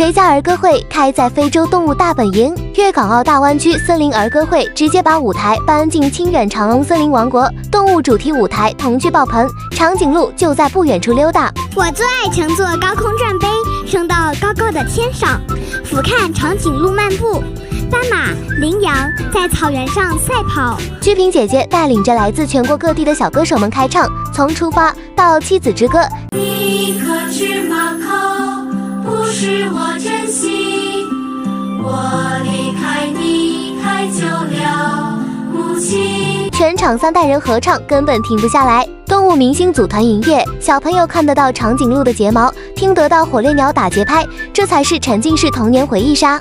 谁家儿歌会开在非洲动物大本营，粤港澳大湾区森林儿歌会直接把舞台搬进清远长隆森林王国，动物主题舞台同具爆棚，长颈鹿就在不远处溜达。我最爱乘坐高空转杯，升到高高的天上，俯瞰长颈鹿漫步。斑马、羚羊在草原上赛跑。鞠萍姐姐带领着来自全国各地的小歌手们开唱，从出发到妻子之歌。你可知马口不是我珍惜，我离开你太久了，母亲。全场3代人合唱根本停不下来，动物明星组团营业，小朋友看得到长颈鹿的睫毛，听得到火烈鸟打节拍，这才是沉浸式童年回忆杀。